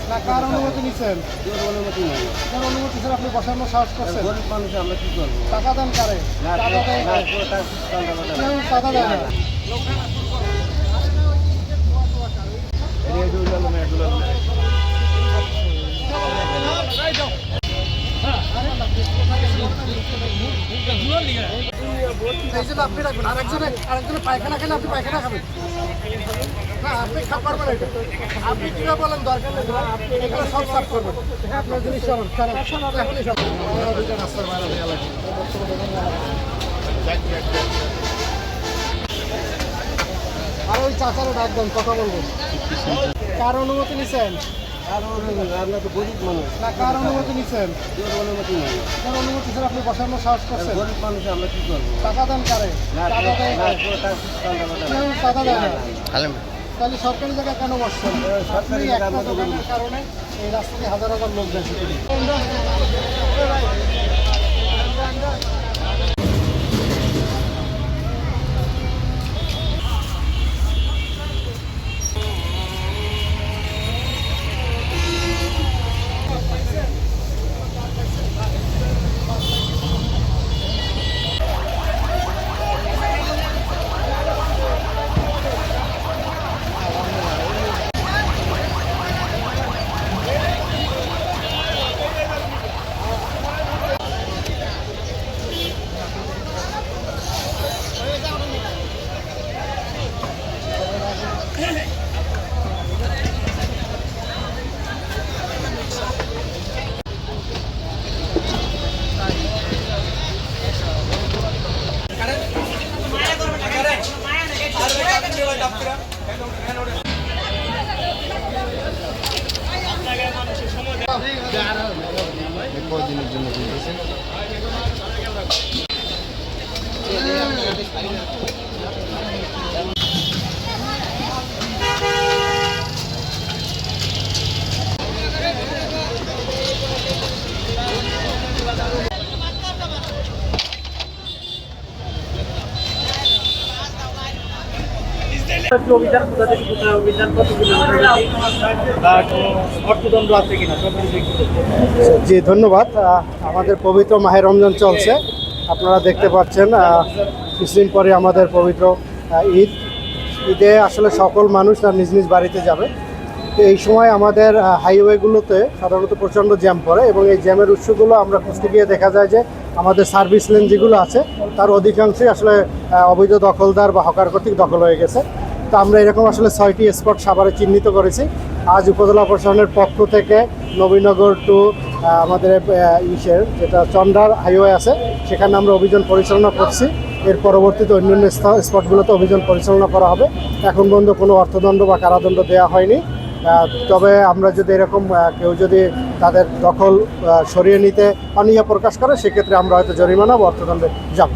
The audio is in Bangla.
না কার অনুমতি নিছেন? অনুমতি নেই। কার অনুমতি ছাড়া আপনি বসানোর সাহস করছেন? গরিব মানুষ আমরা কি করবো? টাকা দেন কারে? টাকা দেয় না। কেউ টাকা দেয় না। এই জন্য আপনি রাখবেন, আরেকজনে পায়খানা খেলে আপনি পায়খানা খাবেন না, আপনি খাবার পারবেন এটা। আপনি কিভাবে বলেন দরকার নেই, আপনি এগুলো সব সাফ করবেন। আপনার জিনিস সব এখনই সব দুইটা রাস্তার বাইরে দেওয়া লাগবে। আর ওই চাচারও ডাকবেন, কথা বলবো। কার অনুমতি নিছেন? আমরা তো গরিব মানুষ। না কার অনুমতি নিছেন? অনুমতি নেই। কার অনুমতি ছাড়া আপনি বসানোর সাহস করছেন? গরিব মানুষ আমরা কি করবো? টাকা দেন কারে? টাকা দেয় না। কেউ টাকা দেয় না। তাহলে সরকারি জায়গায় কেন বসছেন? আপনি একটা দোকানের কারণে এই রাস্তাতে হাজার হাজার লোক যাচ্ছে। কদিনের জন্য বলতেছেন? অভিযান কোথা থেকে কোথায় অভিযান, কত কিলোমিটার অর্থদণ্ড আছে কিনা সব কিছু একটু বলুন। জি ধন্যবাদ। আমাদের পবিত্র মাহে রমজান চলছে, আপনারা দেখতে পাচ্ছেন। কিছুদিন পরে আমাদের পবিত্র ঈদে আসলে সকল মানুষ তার নিজ নিজ বাড়িতে যাবে। তো এই সময় আমাদের হাইওয়েগুলোতে সাধারণত প্রচণ্ড জ্যাম পড়ে এবং এই জ্যামের উৎসগুলো আমরা খুঁজতে গিয়ে দেখা যায় যে আমাদের সার্ভিস লেন যেগুলো আছে তার অধিকাংশই আসলে অবৈধ দখলদার বা হকার কর্তৃক দখল হয়ে গেছে। তো আমরা এরকম আসলে 6টি স্পট সাভারে চিহ্নিত করেছি। আজ উপজেলা প্রশাসনের পক্ষ থেকে নবীনগর টু আমাদের যেটা চন্ডার হাইওয়ে আছে সেখানে আমরা অভিযান পরিচালনা করছি। এর পরবর্তীতে অন্যান্য স্পটগুলোতে অভিযান পরিচালনা করা হবে। এখন পর্যন্ত কোনো অর্থদণ্ড বা কারাদণ্ড দেওয়া হয়নি। তবে আমরা যদি এরকম কেউ যদি তাদের দখল সরিয়ে নিতে অনীহা প্রকাশ করে সেক্ষেত্রে আমরা হয়তো জরিমানা বা অর্থদণ্ডে যাব।